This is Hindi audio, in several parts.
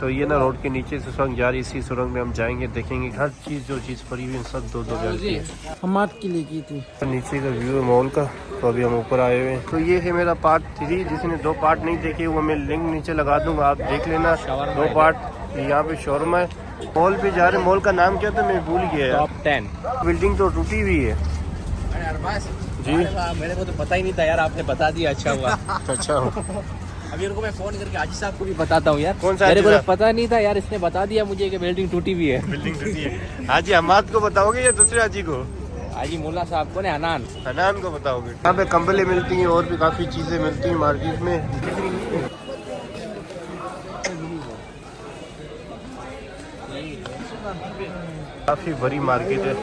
तो ये ना रोड के नीचे से सुरंग जा रही, इसी सुरंग में हम जाएंगे, देखेंगे हर चीज़ जो चीज़ पड़ी हुई है सब 2-2 हज़ार की है। हमाद के लिए की थी। तो नीचे का व्यू है मॉल का। तो अभी हम ऊपर आए हुए हैं। तो ये है मेरा पार्ट 3, जिसने 2 पार्ट नहीं देखे वो मैं लिंक नीचे लगा दूंगा, आप देख लेना। 2 पार्ट यहाँ पे शोरूम है। मॉल पे जा रहे, मॉल का नाम क्या था मैं भूल गया। टॉप 10 बिल्डिंग तो टूटी हुई है जी। मेरे को तो पता ही नहीं था यार, आपने बता दिया, अच्छा हुआ। अच्छा हो। अभी उनको मैं फोन करके हाजी साहब को भी बताता हूँ यार। कौन सा मेरे को तो पता नहीं था यार, इसने बता दिया मुझे कि बिल्डिंग टूटी हुई है। बिल्डिंग टूटी है। हाजी हमाद को बताओगे या दूसरे हाजी को? हाजी मुल्ला साहब को ने, हनान को बताओगे। यहाँ पे कंबलें मिलती हैं और भी काफ़ी चीज़ें मिलती हैं मार्केट में। काफ़ी बड़ी मार्केट है।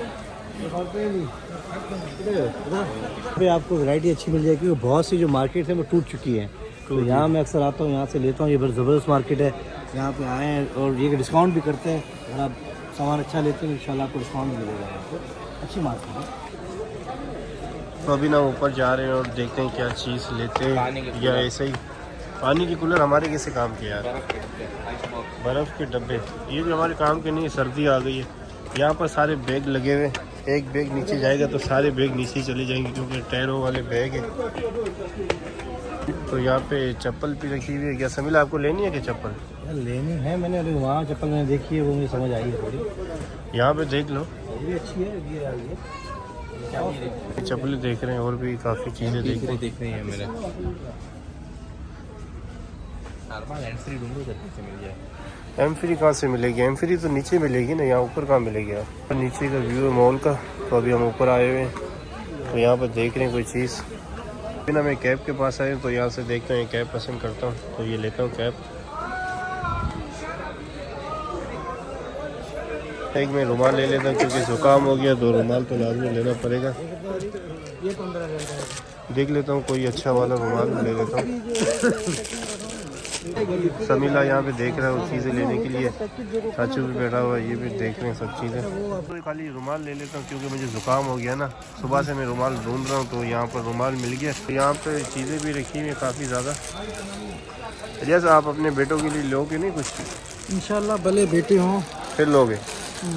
पे आपको वैरायटी अच्छी मिल जाएगी, क्योंकि बहुत सी जो मार्केट है वो टूट चुकी है। तो यहाँ मैं अक्सर आता हूँ, यहाँ से लेता हूँ। ये बड़ी ज़बरदस्त मार्केट है, यहाँ पे आए हैं और ये डिस्काउंट भी करते हैं। अगर आप सामान अच्छा लेते हैं इंशाल्लाह आपको डिस्काउंट भी मिलेगा। आपको अच्छी मार्केट है। तो अभी ना ऊपर जा रहे हैं और देखते हैं क्या चीज़ लेते हैं, या ऐसे ही पानी की कूलर हमारे कैसे काम के यार। बर्फ़ के डब्बे ये भी हमारे काम के नहीं, सर्दी आ गई है। यहाँ पर सारे बैग लगे हुए, एक बैग नीचे जाएगा तो सारे बैग नीचे चले जाएंगे क्योंकि टायरों वाले बैग है। तो यहाँ पे चप्पल भी रखी हुई है। क्या समीला आपको लेनी है कि चप्पल? लेनी है मैंने, अभी वहाँ चप्पल मैंने देखी है, वो मुझे समझ आई है थोड़ी। यहाँ पे देख लो, ये भी अच्छी है। ये चप्पलें देख रहे हैं और भी काफ़ी चीज़ें देख रहे हैं। मेरे मिल जाए। एम3 कहाँ से मिलेगी? एम3 तो नीचे मिलेगी ना, यहाँ ऊपर कहाँ मिलेगी यार। तो नीचे का व्यू है मॉल का। तो अभी हम ऊपर आए हुए हैं, तो यहाँ पर देख रहे हैं कोई चीज़। फिर ना मैं कैब के पास आया, तो यहाँ से देखता हूँ, कैब पसंद करता हूँ तो ये लेता हूँ कैब। एक मैं रुमाल ले लेता हूँ क्योंकि जुकाम हो गया, तो रुमाल तो लाजमी लेना पड़ेगा। देख लेता हूँ कोई अच्छा वाला रुमाल ले लेता हूँ। समीला यहाँ पे देख रहा है वो चीज़ें लेने के लिए। चाचू भी बैठा हुआ है, ये भी देख रहे हैं सब चीज़ें। तो खाली रुमाल ले लेता हूँ क्योंकि मुझे ज़ुकाम हो गया ना, सुबह से मैं रुमाल ढूंढ रहा हूँ, तो यहाँ पर रुमाल मिल गया। तो यहाँ पे चीज़ें भी रखी हुई हैं काफ़ी ज़्यादा। जैसे आप अपने बेटों के लिए लोगे नहीं कुछ? इंशाल्लाह भले बेटे हों फिर लोगे।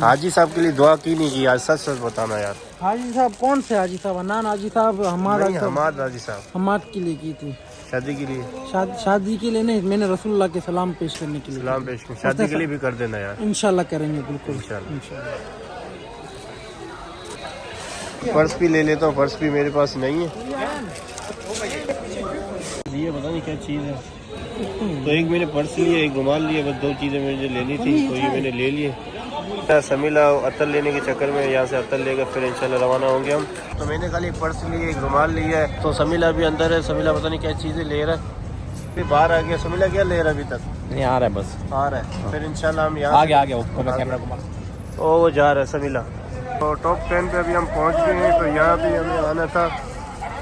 हाजी साहब के लिए दुआ की नहीं की आज? सच सच बताना यार। हाजी साहब कौन से हाजी साहब? अनान हाजी साहब, हमाद हाजी साहब। हमाद के लिए की थी। शादी के लिए? शादी के लिए नहीं, मैंने रसूलुल्लाह के सलाम पेश करने के लिए। सलाम पेश कर, शादी के लिए भी कर देना यार। इंशाल्लाह करेंगे, बिल्कुल इंशाल्लाह। पर्स भी ले लेता हूँ, पर्स भी मेरे पास नहीं है। ये पता नहीं क्या चीज़ है। तो एक मैंने पर्स लिया, एक रुमाल लिया, बस 2 चीज़ें मुझे लेनी थी, तो ये मैंने ले लिए। समीला अतर लेने के चक्कर में यहाँ से अतर लेकर फिर इंशाल्लाह रवाना होंगे हम। तो मैंने खाली पर्स लिया, एक रुमाल लिया है। तो समीला भी अंदर है, समीला पता नहीं क्या चीज़ें ले रहा है। फिर बाहर आ गया। समीला क्या ले रहा है अभी तक? नहीं आ रहा है, बस आ रहा है। फिर इंशाल्लाह हम यहाँ आ गया ऊपर मैं कैमरा घुमा। ओ वो जा रहा है समीला। तो टॉप 10 पे अभी हम पहुँच गए हैं। तो यहाँ भी हमें आना था।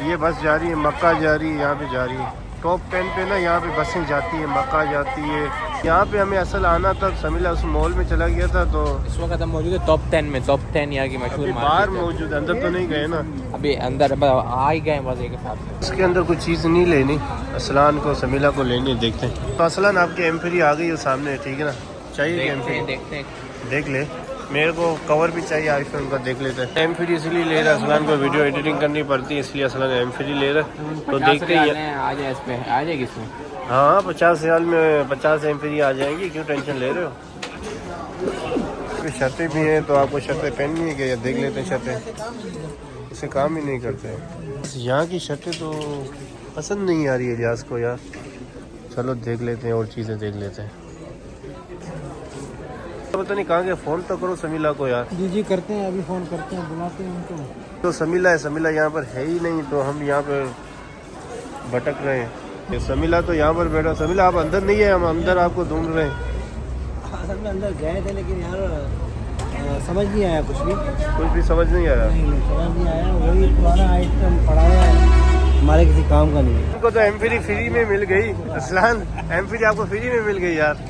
ये बस जा रही है मक्का जा रही है, यहाँ पे जा रही है। टॉप 10 पे ना यहाँ पे बसें जाती है, मक्का जाती है। यहाँ पे हमें असल आना था, समीला उस मॉल में चला गया था। तो इस वक्त हम मौजूद है टॉप 10 में। टॉप 10 यहाँ की मशहूर बाहर मौजूद, अंदर तो नहीं गए ना अभी। अंदर आ ही गए बस एक साथ में। इसके अंदर कुछ चीज़ नहीं लेनी, असलान को समीला को लेनी, देखते हैं। तो असलान आपकी एम3 आ गई है सामने, ठीक है ना? चाहिए एम3? देखते हैं, देख ले। मेरे को कवर भी चाहिए आईफोन का, देख लेते हैं। एम3 इसलिए ले रहा है, असलान को वीडियो एडिटिंग करनी पड़ती है, इसलिए असलान एम3 ले रहा है। तो देखते हैं आ जाए इसमें, आ जाएगी इसमें। हाँ 50 साल में 50 एम3 आ जाएंगी, क्यों टेंशन ले रहे हो? शर्तें भी हैं, तो आपको शर्तें पहननी है क्या? या देख लेते हैं शर्तें, इसे काम ही नहीं करते। यहाँ की शर्तें तो पसंद नहीं आ रही है इलियास को यार। चलो देख लेते हैं और चीज़ें देख लेते हैं। पता नहीं कहाँ गए, फ़ोन तो करो समीला को यार। जी करते हैं, अभी फ़ोन करते हैं, बुलाते हैं उनको। तो समीला है, समीला यहाँ पर है ही नहीं, तो हम यहाँ पर भटक रहे हैं। ये समीला तो यहाँ पर बैठा। समीला आप अंदर नहीं है, हम अंदर आपको ढूंढ रहे हैं। असल में अंदर गए थे, लेकिन यार समझ नहीं आया कुछ भी समझ नहीं आया। नहीं समझ नहीं आया। वही पुराना आइटम पड़ा है, हमारे किसी काम का नहीं है। उनको तो एम3 फ्री में मिल गई। असलान एम3 आपको फ्री में मिल गई यार,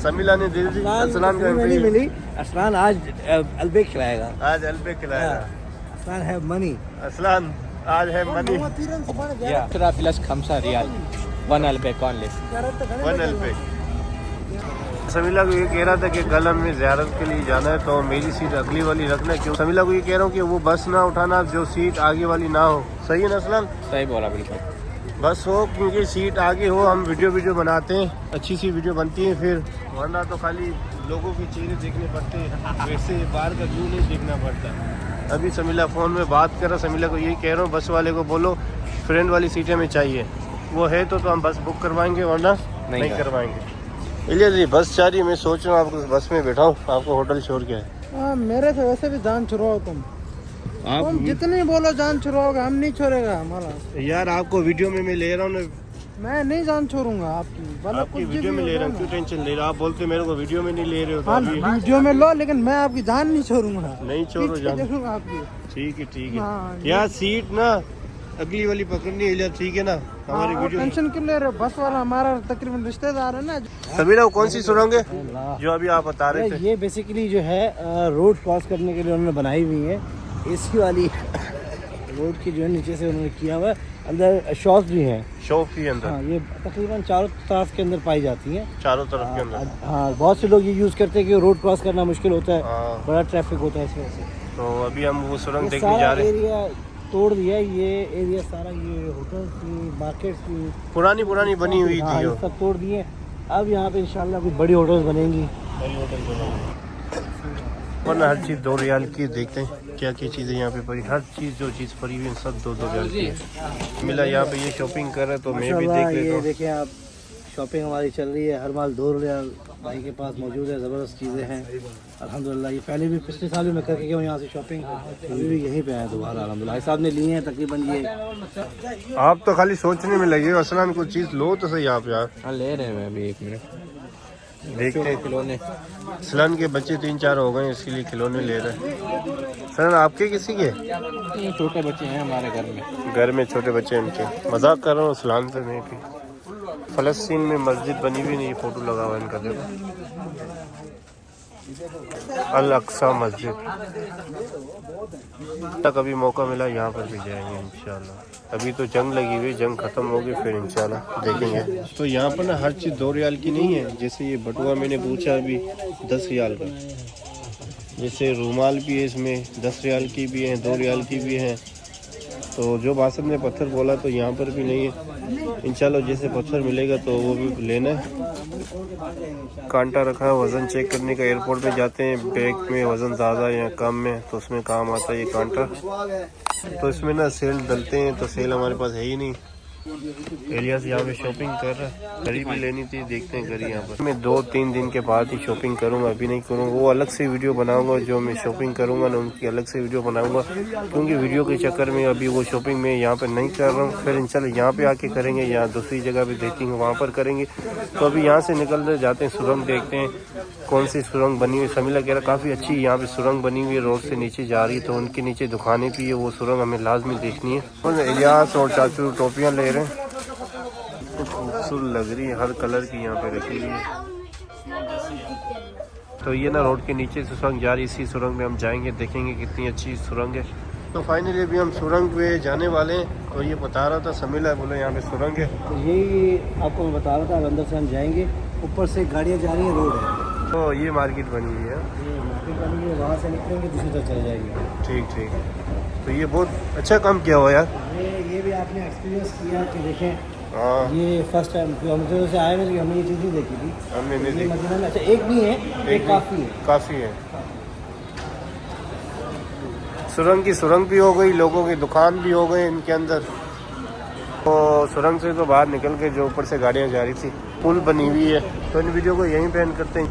समीला ने दे दी। असलान का नहीं मिली। असलान आज अलबेक खिलाएगा, आज अलबेक खिलाएगा। असलान है मनी, असलान आज है मनी। प्लस 5 रियाल। 1 अल्पैक ऑनलेस। 1 अल्पैक। समीला को ये कह रहा था कि कल हमें ज़ियारत के लिए जाना है तो मेरी सीट अगली वाली रखना। क्यों समीला को ये कह रहा हूँ कि वो बस ना उठाना जो सीट आगे वाली ना हो। सही है ना असलान? सही बोला बिल्कुल। बस हो क्योंकि सीट आगे हो, हम वीडियो बनाते हैं, अच्छी सी वीडियो बनती है फिर, वरना तो खाली लोगों के चेहरे देखने पड़ते हैं, वैसे बाहर का व्यू नहीं देखना पड़ता। अभी समीला फ़ोन में बात कर रहा, समीला को यही कह रहा हूँ बस वाले को बोलो फ्रेंड वाली सीटें में चाहिए, वो है तो हम बस बुक करवाएंगे वरना नहीं करवाएंगे। इलिया जी बस जा रही है, मैं सोच रहा हूँ आपको बस में बैठाऊँ, आपको होटल छोड़ के है। मेरे से वैसे भी जान छुड़वाओ तुम जितनी बोलो जान छुड़वाओगे, हम नहीं छोड़ेगा हमारा। यार आपको वीडियो में मैं ले रहा हूँ, मैं नहीं जान छोड़ूंगा आपकी। आपकी वीडियो में ले रहा हूँ, क्यों टेंशन ले रहा? आप बोलते मेरे को वीडियो में नहीं ले रहे हो तो अभी वीडियो में लो, लेकिन मैं आपकी जान नहीं छोड़ूंगा। नहीं छोड़ो जान आपकी। ठीक है। यार सीट ना अगली वाली पकड़नी है, ठीक है ना? हमारी वीडियो टेंशन क्यों ले रहे हो? बस वाला हमारा तकरीबन रिश्तेदार है ना। समीरा कौन सी सुरंग है जो अभी आप बता रहे थे? ये बेसिकली जो है रोड क्रॉस करने के लिए उन्होंने बनाई हुई है, एसी वाली रोड की जो है नीचे से उन्होंने किया हुआ है, अंदर शॉप भी है। शॉप भी अंदर? हाँ, ये तकरीबन चारों तरफ के अंदर पाई जाती हैं। चारों तरफ के अंदर? हाँ, बहुत से लोग ये यूज़ करते हैं कि रोड क्रॉस करना मुश्किल होता है, बड़ा ट्रैफिक होता है इस वजह से। तो अभी हम वो सुरंग देखने जा रहे हैं। एरिया तोड़ दिया, ये एरिया सारा, ये होटल की, मार्केट की पुरानी बनी हुई थी जो सब तोड़ दिए। अब यहाँ पे इंशाल्लाह कुछ बड़ी होटल्स बनेंगी। वरना हर चीज़ 2 रियाल की। देखते हैं क्या क्या चीज़ें यहाँ पे पड़ी, हर चीज़ जो चीज़ पड़ी हुई है सब 2 रियाल की है। मिला यहाँ पे ये शॉपिंग कर रहे हैं तो मैं भी देख लेता हूँ। देखिए आप, शॉपिंग हमारी चल रही है, हर माल 2 रियाल भाई के पास मौजूद है, ज़बरदस्त चीज़ें हैं अल्हम्दुलिल्लाह। ये पहले भी पिछले साल भी मैं करके गया हूँ यहाँ से शॉपिंग, अभी भी यहीं पे आया दोबारा अल्हम्दुलिल्लाह। भाई साहब ने लिए हैं तकरीबन ये। आप तो खाली सोचने में लगे हो, असलन कुछ चीज़ लो तो सही आप यार। हाँ ले रहे हैं, अभी 1 मिनट देखते हैं। खिलौने सलन के बच्चे 3-4 हो गए, इसके लिए खिलौने ले रहे हैं। सलन आपके किसी के? छोटे बच्चे हैं हमारे घर में छोटे बच्चे हैं इनके। मजाक कर रहा हूँ सलाम से मैं भी। फ़लस्तीन में मस्जिद बनी हुई नहीं, फ़ोटो लगा हुआ इनका, देखो अल अक्सा मस्जिद। तक अभी मौका मिला यहाँ पर भी जाएंगे इंशाल्लाह। अभी तो जंग लगी हुई, जंग ख़त्म होगी फिर इंशाल्लाह देखेंगे। तो यहाँ पर ना हर चीज़ 2 रियाल की नहीं है। जैसे ये बटुआ मैंने पूछा अभी 10 रियाल का, जैसे रूमाल भी है इसमें 10 रियाल की भी है, 2 रियाल की भी है। तो जो बासत ने पत्थर बोला तो यहाँ पर भी नहीं है। इंशाल्लाह जैसे पत्थर मिलेगा तो वो भी लेना है। कांटा रखा है वज़न चेक करने का, एयरपोर्ट पे जाते हैं बैग में वज़न ज़्यादा या कम में तो उसमें काम आता है ये कांटा। तो इसमें ना सेल डलते हैं, तो सेल हमारे पास है ही नहीं। एलियास यहाँ पे शॉपिंग कर रहा है, घड़ी भी लेनी थी, देखते हैं घड़ी यहाँ पर। मैं 2-3 दिन के बाद ही शॉपिंग करूँगा, अभी नहीं करूँगा। वो अलग से वीडियो बनाऊँगा, जो मैं शॉपिंग करूँगा ना उनकी अलग से वीडियो बनाऊँगा, क्योंकि वीडियो के चक्कर में अभी वो शॉपिंग में यहाँ पर नहीं कर रहा हूँ। फिर इंशाल्लाह यहाँ पे आके करेंगे या दूसरी जगह भी देखेंगे, वहाँ पर करेंगे। तो अभी यहाँ से निकल जाते हैं, सुरंग देखते हैं कौन सी सुरंग बनी हुई। समीला कह रहा काफ़ी अच्छी यहाँ पे सुरंग बनी हुई है, रोड से नीचे जा रही है, तो उनके नीचे दुकानें भी है, वो सुरंग हमें लाजमी देखनी है। और इलियास और चाचू टोपियाँ ले रहे हैं, खूबसूरत लग रही है, हर कलर की यहाँ पे रखी हुई है। तो ये ना रोड के नीचे से सुरंग जा रही, इसी सुरंग में हम जाएंगे, देखेंगे कितनी अच्छी सुरंग है। तो फाइनली अभी हम सुरंग पे जाने वाले हैं। और ये बता रहा था समीला, बोले यहाँ पे सुरंग है। तो यही आपको मैं बता रहा था, अंदर से हम जाएंगे, ऊपर से गाड़ियाँ जा रही हैं, रोड है। तो ये मार्केट बनी हुई है, ये मार्केट बनी हुई है, वहाँ से निकलेंगे दूसरी तरफ चले जाएंगे। ठीक। तो ये बहुत अच्छा काम किया हुआ यार। ये भी आपने एक्सपीरियंस किया कि देखें, हाँ ये फर्स्ट टाइम हम से आए हुए, हमने ये चीज़ नहीं देखी थी। हमने नहीं ये देखी। मदीना में अच्छा एक भी है, एक काफ़ी है। सुरंग की सुरंग भी हो गई, लोगों की दुकान भी हो गई इनके अंदर। तो सुरंग से तो बाहर निकल के जो ऊपर से गाड़ियाँ जा रही थी, पुल बनी हुई है। तो इन वीडियो को यहीं पे एंड करते हैं।